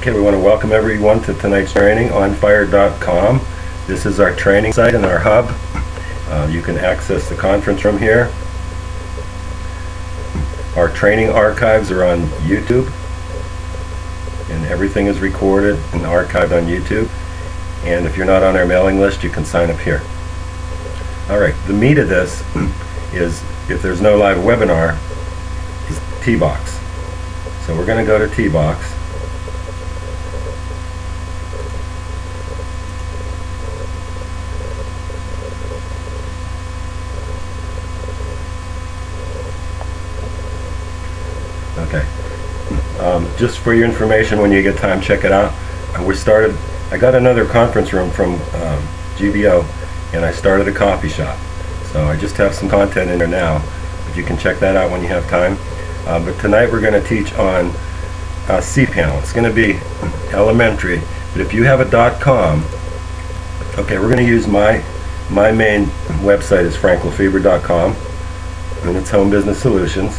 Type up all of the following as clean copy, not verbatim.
Okay, we want to welcome everyone to tonight's training on fire.com. This is our training site and our hub. You can access the conference room here. Our training archives are on YouTube, and everything is recorded and archived on YouTube. And if you're not on our mailing list, you can sign up here. Alright, the meat of this is, if there's no live webinar, is T-Box. So we're going to go to T-Box. Okay. Just for your information, when you get time, check it out. I got another conference room from GBO, and I started a coffee shop. So I just have some content in there now, but you can check that out when you have time. But tonight we're going to teach on cPanel. It's going to be elementary, but if you have a .com, okay, we're going to use my main website is franklefeber.com, and it's Home Business Solutions.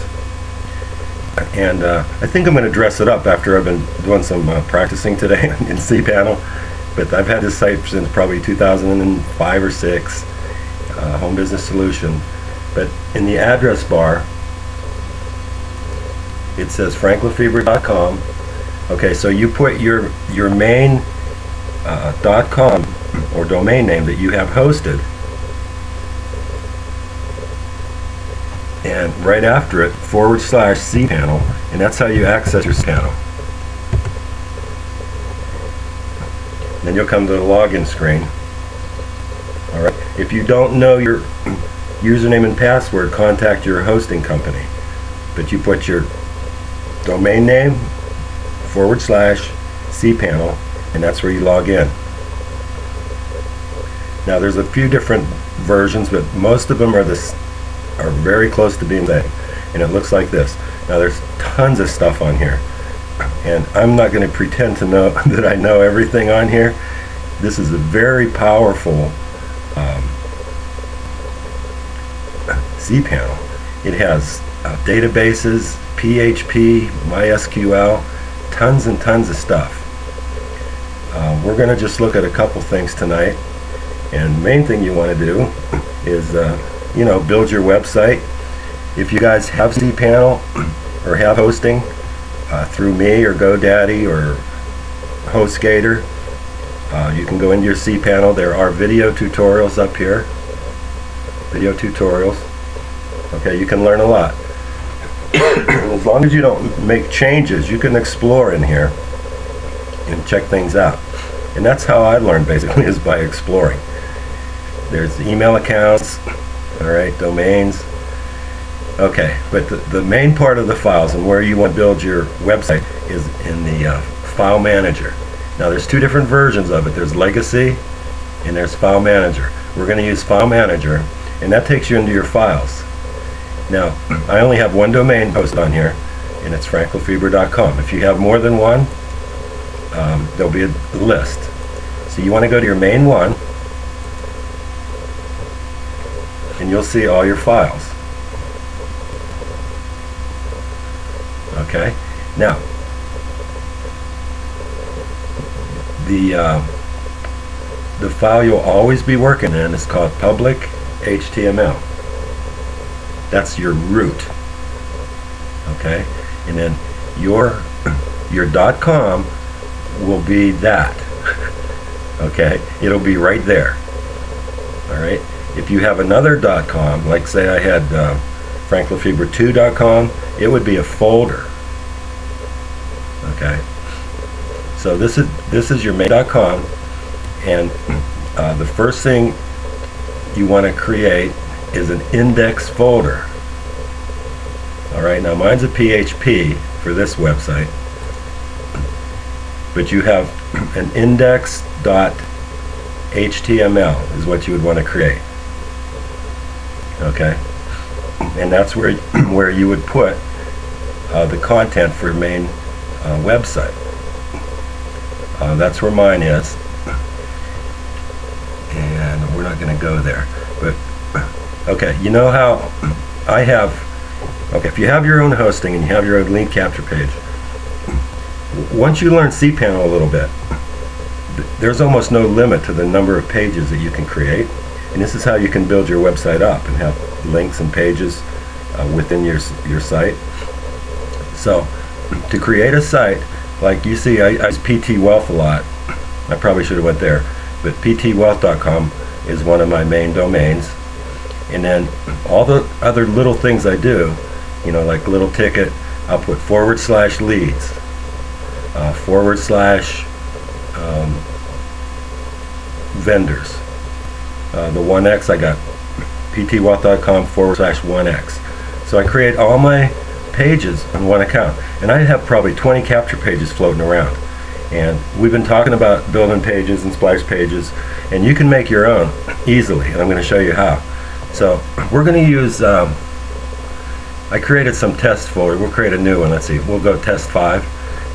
And I think I'm going to dress it up after I've been doing some practicing today in cPanel. But I've had this site since probably 2005 or 6, Home Business Solution. But in the address bar, it says franklefeber.com. Okay, so you put your main .com or domain name that you have hosted, and right after it /cPanel, and that's how you access your cPanel. Then you'll come to the login screen. Alright, if you don't know your username and password, contact your hosting company, but you put your domain name /cPanel, and that's where you log in. Now there's a few different versions, but most of them are very close to being the same, and it looks like this. Now there's tons of stuff on here, and I'm not going to pretend to know that I know everything on here. This is a very powerful cPanel. It has databases, PHP, MySQL, tons and tons of stuff. We're going to just look at a couple things tonight, and the main thing you want to do is build your website. If you guys have cPanel or have hosting through me or GoDaddy or HostGator, you can go into your cPanel. There are video tutorials up here. Video tutorials. Okay, you can learn a lot. As long as you don't make changes, you can explore in here and check things out. And that's how I learned, basically, is by exploring. There's email accounts, alright, domains. Okay, but the main part of the files and where you want to build your website is in the File Manager. Now there's two different versions of it. There's Legacy and there's File Manager. We're going to use File Manager, and that takes you into your files. Now, I only have one domain host on here, and it's franklefeber.com. If you have more than one, there'll be a list. So you want to go to your main one, and you'll see all your files. Okay, now the file you'll always be working in is called public HTML. That's your root. Okay, and then your .com will be that. Okay, it'll be right there. All right. If you have another .com, like say I had franklefeber2.com, it would be a folder. Okay. So this is your main .com, and the first thing you want to create is an index folder. All right. Now mine's a PHP for this website, but you have an index.html is what you would want to create. Okay, and that's where you would put the content for your main website. That's where mine is, and we're not going to go there. But okay, you know how I have. Okay, if you have your own hosting and you have your own lead capture page, Once you learn cPanel a little bit, there's almost no limit to the number of pages that you can create, and this is how you can build your website up and have links and pages within your site. So to create a site, like you see, I use PT Wealth a lot. I probably should have went there, but ptwealth.com is one of my main domains. And then all the other little things I do, you know, like little ticket, I'll put /leads, /vendors. The 1x, I got ptwealth.com /1x. So I create all my pages on one account, and I have probably 20 capture pages floating around. And we've been talking about building pages and splash pages, and you can make your own easily, and I'm going to show you how. So we're going to use, I created some test folder. We'll create a new one. Let's see, we'll go test 5.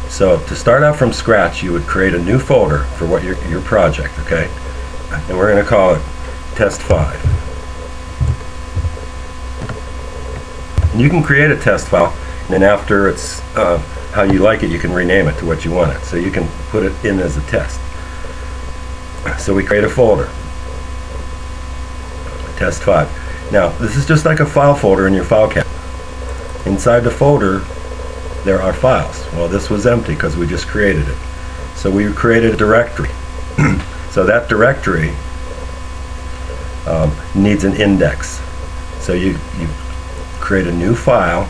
So to start out from scratch, you would create a new folder for what your project, okay? And we're going to call it test 5. And you can create a test file, and then after it's how you like it, you can rename it to what you want it. So you can put it in as a test. So we create a folder, test 5. Now this is just like a file folder in your file cabinet. Inside the folder there are files. Well, this was empty because we just created it. So we created a directory. So that directory needs an index. So you create a new file,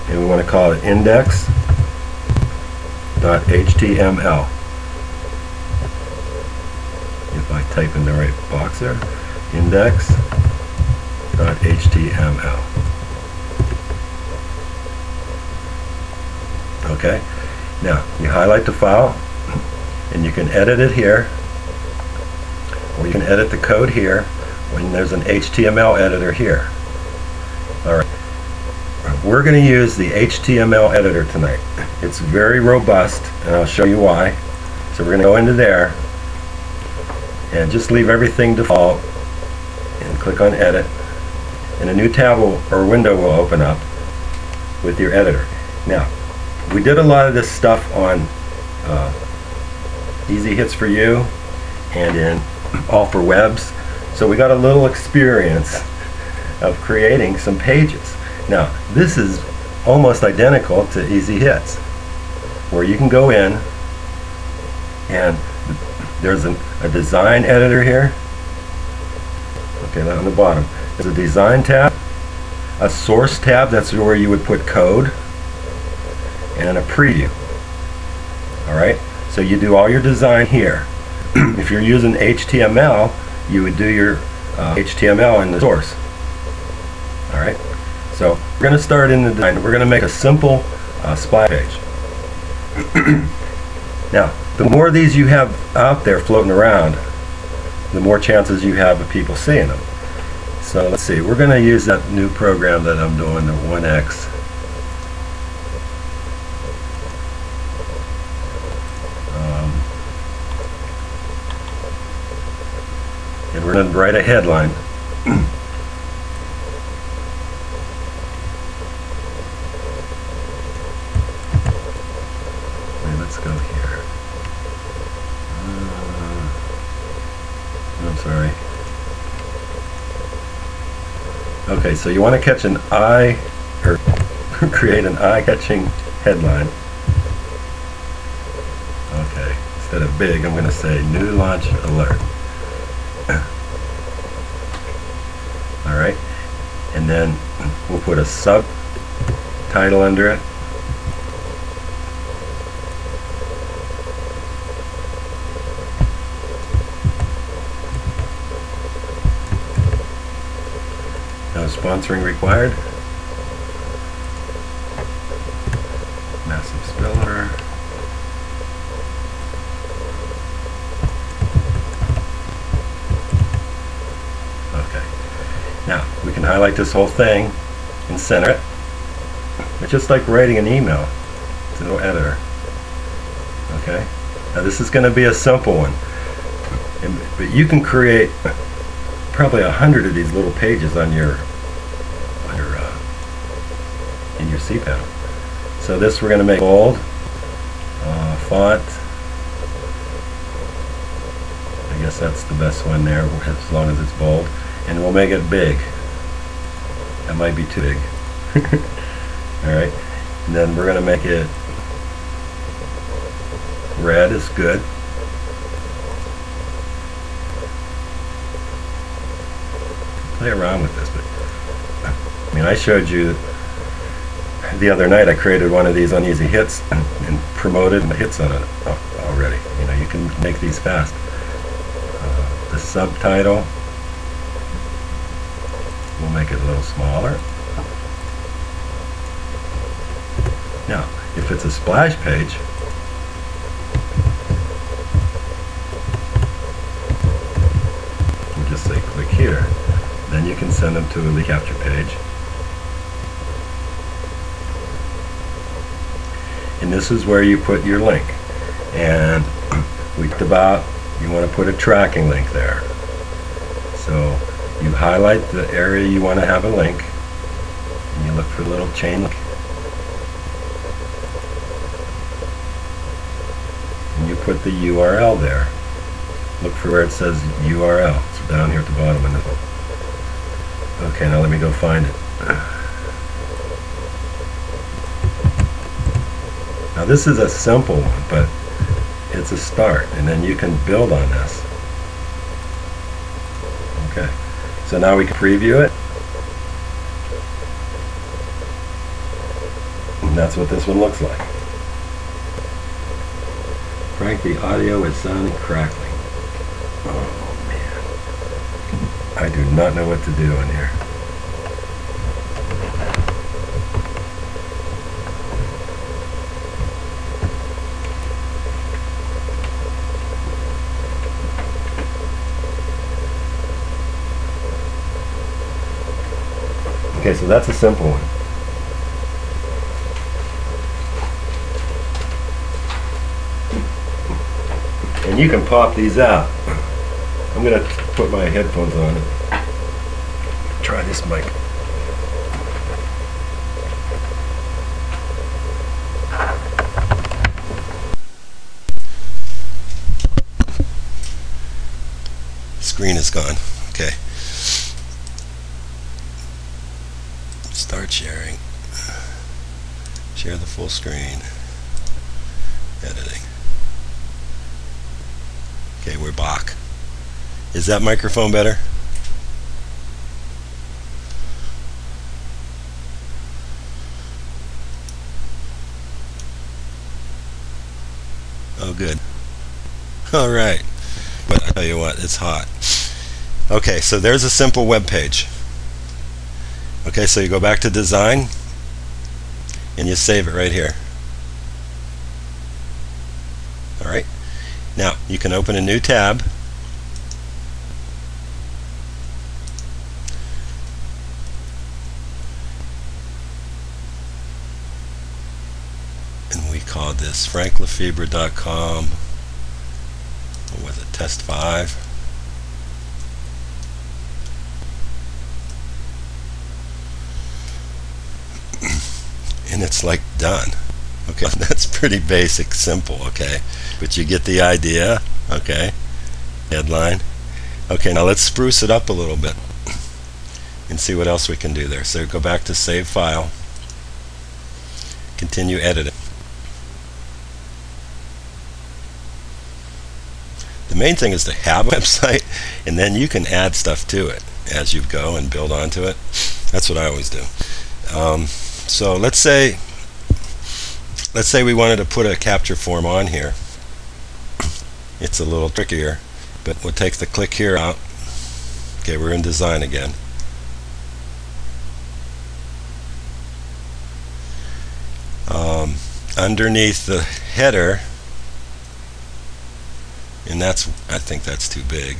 and we want to call it index.html. If I type in the right box there, index.html. Okay, now you highlight the file, and you can edit it here, or you can edit the code here, when there's an HTML editor here. Alright, we're going to use the HTML editor tonight. It's very robust, and I'll show you why. So we're going to go into there, and just leave everything default, and click on edit, and a new tab or window will open up with your editor. Now, we did a lot of this stuff on Easy Hits for You and in All for Webs, so we got a little experience of creating some pages. Now this is almost identical to Easy Hits, where you can go in and there's a design editor here. Okay, that on the bottom. There's a design tab, a source tab, that's where you would put code, and a preview. Alright, so you do all your design here. If you're using HTML, you would do your HTML in the source. Alright, so we're going to start in the design. We're going to make a simple splash page. Now, the more of these you have out there floating around, the more chances you have of people seeing them. So let's see, we're going to use that new program that I'm doing, the 1x. And we're going to write a headline. Okay, let's go here. I'm sorry. Okay, so you want to catch an eye, or create an eye-catching headline. Okay, instead of big, I'm going to say new launch alert. Alright, and then we'll put a subtitle under it. No sponsoring required. Massive spiller. Okay. Now, we can highlight this whole thing and center it. It's just like writing an email. It's a little editor. Okay? Now this is going to be a simple one. But you can create probably 100 of these little pages on your in your cPanel. So this we're going to make bold. font. I guess that's the best one there, as long as it's bold. And we'll make it big. That might be too big. Alright, and then we're going to make it red is good. Play around with this, but I mean, I showed you the other night. I created one of these uneasy hits and promoted the hits on it already. You know, you can make these fast. The subtitle, we'll make it a little smaller. Now, if it's a splash page, we'll just say click here. Then you can send them to the capture page. And this is where you put your link. And we talked about you want to put a tracking link there. So you highlight the area you want to have a link, and you look for the little chain link. And you put the URL there. Look for where it says URL. It's down here at the bottom. Okay, now let me go find it. Now this is a simple one, but it's a start, and then you can build on this. Okay, so now we can preview it. And that's what this one looks like. Frank, the audio is sounding crackling. Oh man, I do not know what to do in here. Okay, so that's a simple one. And you can pop these out. I'm going to put my headphones on and try this mic. Screen is gone. Okay. Start sharing. Share the full screen. Editing. Okay, we're back. Is that microphone better? Oh, good. All right. But I tell you what, it's hot. Okay, so there's a simple web page. Okay, so you go back to design and you save it right here. Alright, now you can open a new tab and we called this franklefebvre.com. What was it, test 5? And it's like done. Okay, that's pretty basic, simple, okay, but you get the idea. Okay, headline. Okay, now let's spruce it up a little bit and see what else we can do there. So go back to save file, continue editing. The main thing is to have a website, and then you can add stuff to it as you go and build onto it. That's what I always do. So let's say we wanted to put a capture form on here. It's a little trickier, but we'll take the click here out. Okay, we're in design again. Underneath the header, and I think that's too big.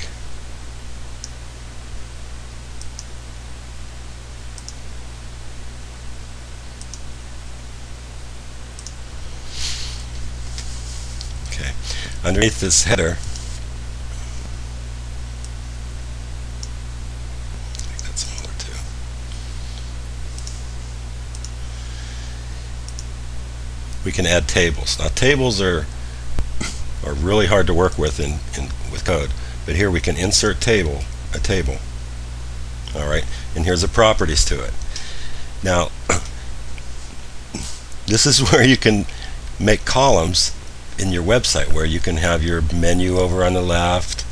Underneath this header, make that smaller too. We can add tables. Now tables are are really hard to work with with code. But here we can insert a table. All right, and here's the properties to it. Now, this is where you can make columns in your website, where you can have your menu over on the left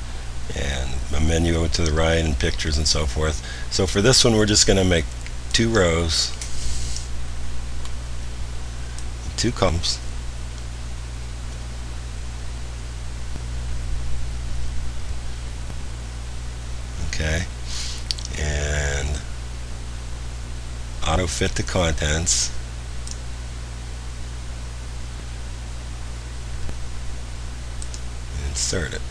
and a menu over to the right and pictures and so forth. So for this one, we're just going to make 2 rows, 2 columns. Okay, and auto fit to contents. Insert it.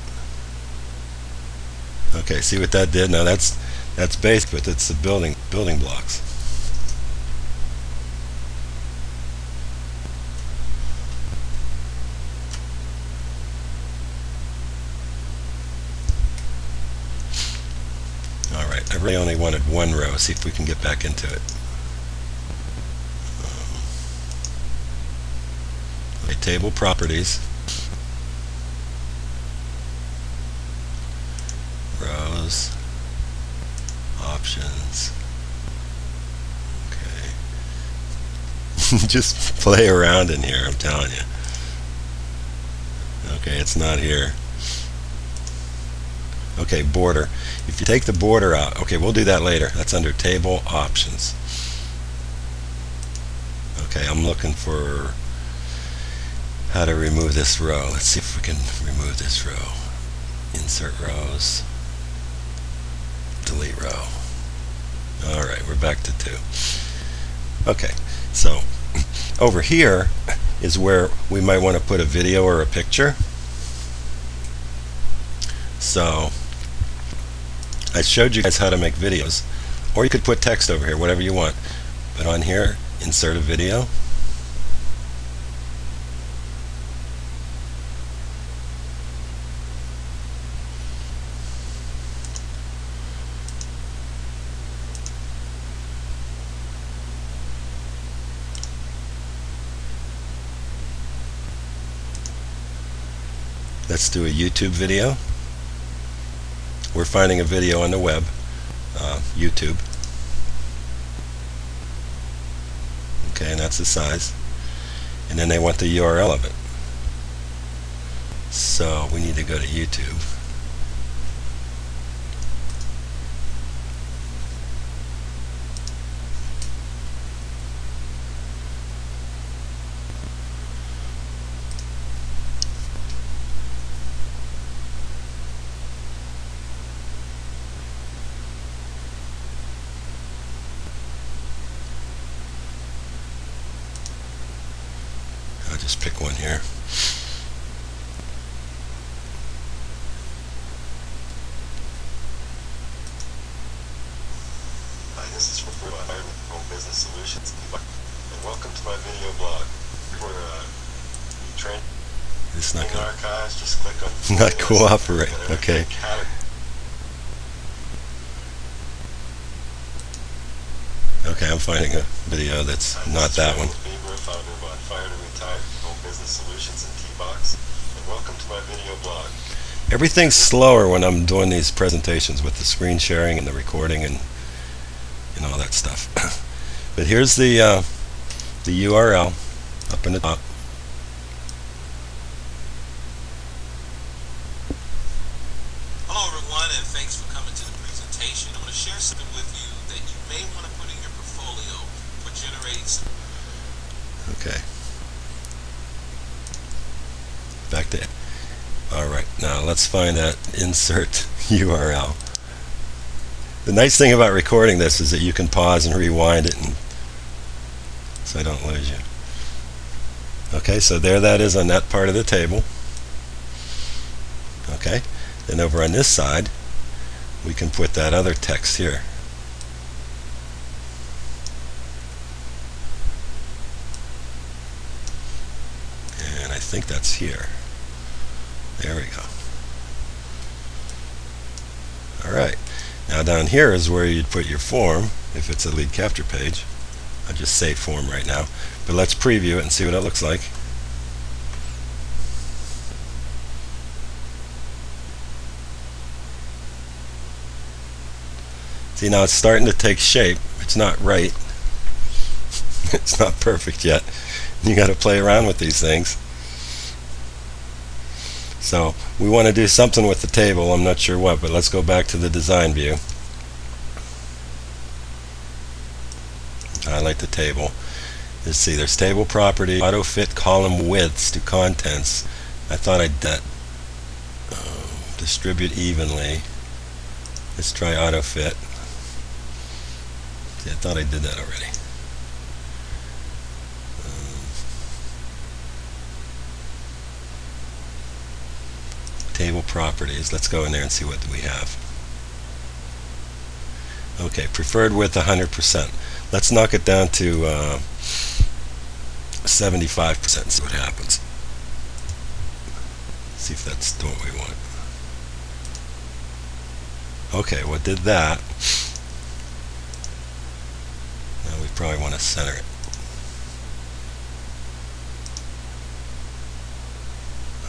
Okay, see what that did? Now that's basic, but it's the building blocks. All right, I really only wanted 1 row. See if we can get back into it. Okay, table properties. Rows, options. Okay. Just play around in here, I'm telling you. Okay, it's not here. Okay, border. If you take the border out, okay, we'll do that later. That's under table options. Okay, I'm looking for how to remove this row. Let's see if we can remove this row. Insert rows. Delete row. Alright, we're back to 2. Okay, so over here is where we might want to put a video or a picture. So I showed you guys how to make videos, or you could put text over here, whatever you want. But on here, insert a video. Let's do a YouTube video. We're finding a video on the web, YouTube. Okay, and that's the size. And then they want the URL of it. So we need to go to YouTube. I'll just pick one here. Hi, this is for Home Business Solutions, and welcome to my video blog. For training It's not gonna, archives, just click on not cooperate. Okay. Okay, I'm finding a video that's not that one. Everything's slower when I'm doing these presentations with the screen sharing and the recording and all that stuff. But here's the URL up in the top. Hello everyone, and thanks for coming to the presentation. I'm going to share something with you that you may want to put in your portfolio for generating some. Okay. Back to. Alright, now let's find that insert URL. The nice thing about recording this is that you can pause and rewind it, and so I don't lose you. Okay, so there that is on that part of the table. Okay, then over on this side we can put that other text here. And I think that's here. There we go. Alright, now down here is where you'd put your form if it's a lead capture page. I'll just say form right now, but let's preview it and see what it looks like. See, now it's starting to take shape. It's not right. It's not perfect yet. You got to play around with these things. So we want to do something with the table. I'm not sure what, but let's go back to the design view. Highlight the table. Let's see, there's table property, auto fit column widths to contents. I thought I'd distribute evenly. Let's try auto fit. See, I thought I did that already. Table properties. Let's go in there and see what we have. Okay, preferred width 100%. Let's knock it down to 75%. See what happens. See if that's what we want. Okay, well, it did that. Now we probably want to center it.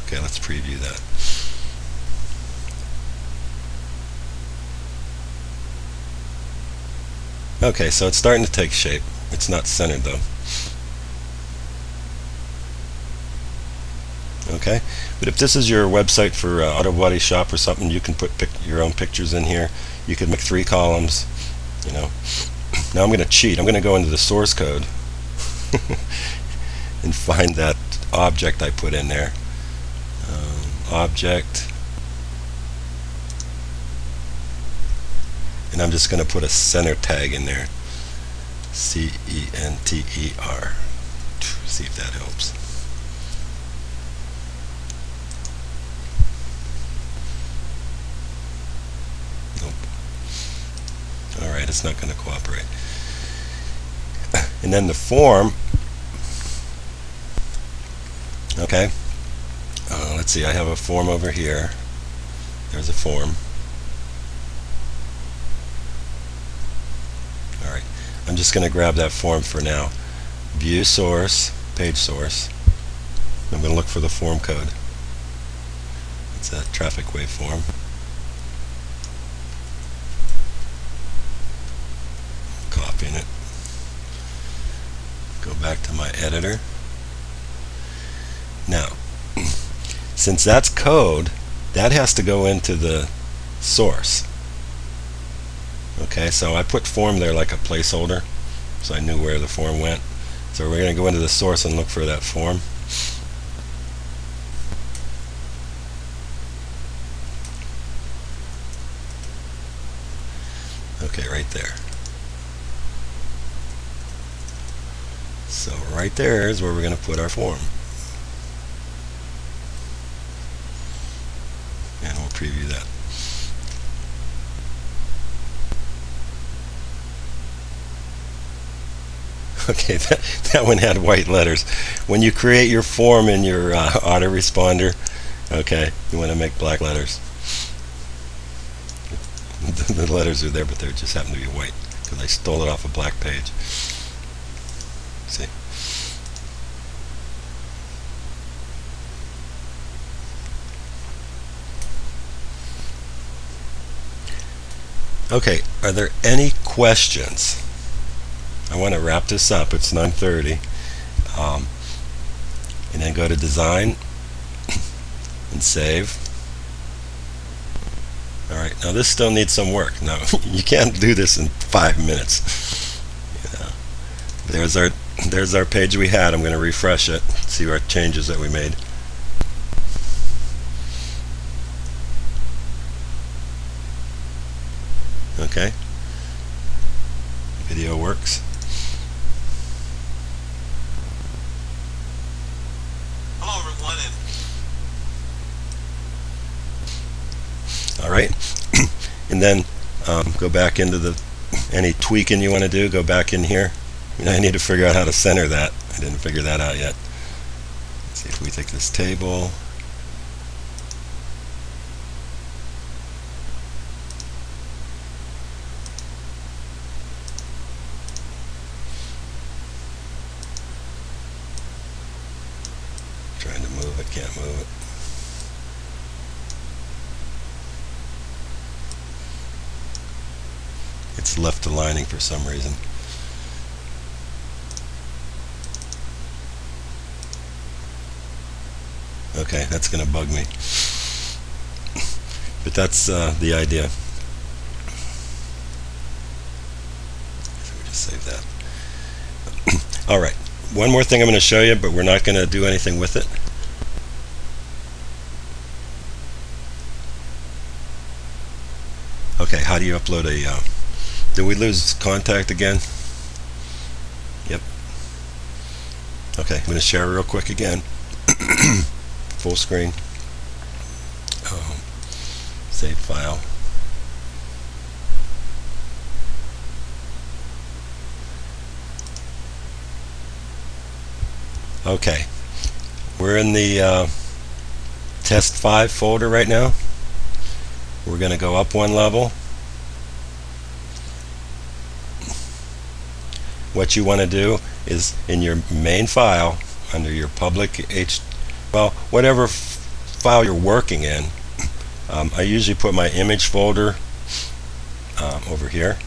Okay, let's preview that. Okay, so it's starting to take shape. It's not centered though. Okay, but if this is your website for auto body shop or something, you can put your own pictures in here. You could make 3 columns, you know. Now I'm going to cheat. I'm going to go into the source code and find that object I put in there. Object. And I'm just going to put a center tag in there. C-E-N-T-E-R. See if that helps. Nope. Alright, it's not going to cooperate. And then the form. Okay. Let's see, I have a form over here. There's a form. Alright, I'm just going to grab that form for now. View source, page source. I'm going to look for the form code. It's a traffic waveform. Copying it. Go back to my editor. Now, since that's code, that has to go into the source. Okay, so I put form there like a placeholder, so I knew where the form went. So we're going to go into the source and look for that form. Okay, right there. So right there is where we're going to put our form. And we'll preview that. Okay, that one had white letters. When you create your form in your autoresponder, okay, you want to make black letters. The letters are there, but they just happen to be white because I stole it off a black page. See? Okay, are there any questions? I want to wrap this up. It's 9:30. And then go to design and save. Alright, now this still needs some work. Now, you can't do this in 5 minutes. You know, there's our page we had. I'm going to refresh it, see our changes that we made. Okay. Video works. Hello everyone. Alright. And then go back into any tweaking you want to do, go back in here. You know, I need to figure out how to center that. I didn't figure that out yet. Let's see if we take this table. Trying to move it, can't move it. It's left aligning for some reason. Okay, that's going to bug me. But that's the idea. So we just save that. Alright, one more thing I'm going to show you, but we're not going to do anything with it. Okay, how do you upload a... did we lose contact again? Yep. Okay, I'm going to share real quick again. Full screen. Save file. Okay, we're in the test 5 folder right now. We're going to go up one level. What you want to do is in your main file, under your public whatever file you're working in, I usually put my image folder over here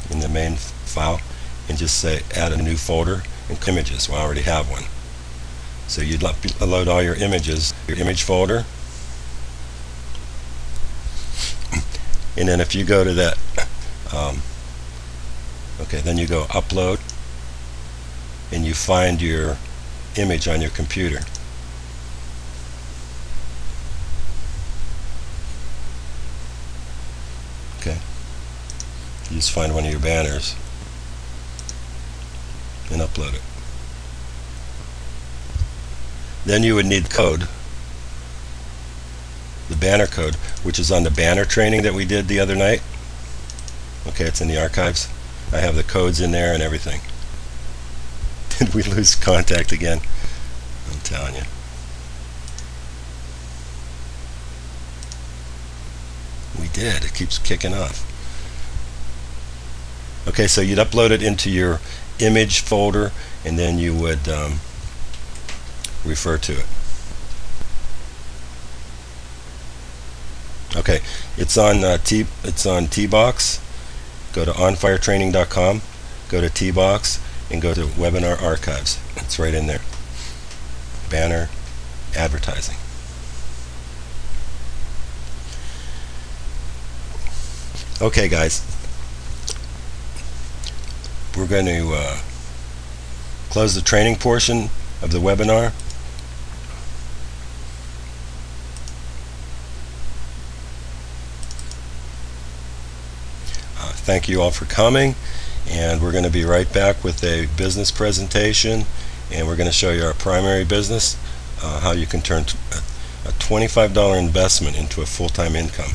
in the main file and just say add a new folder and images. Well, I already have one. So you'd load all your images, your image folder, and then if you go to that, okay, then you go upload and you find your image on your computer. Okay, you just find one of your banners and upload it. Then you would need code, the banner code, which is on the banner training that we did the other night. Okay, it's in the archives. I have the codes in there and everything. Did we lose contact again? I'm telling you. We did. It keeps kicking off. Okay, so you'd upload it into your image folder and then you would refer to it. Okay, it's on T-Box. Go to onfiretraining.com, go to T-Box, and go to Webinar Archives. It's right in there. Banner advertising. Okay, guys. We're going to close the training portion of the webinar. Thank you all for coming, and we're going to be right back with a business presentation, and we're going to show you our primary business, how you can turn a $25 investment into a full-time income.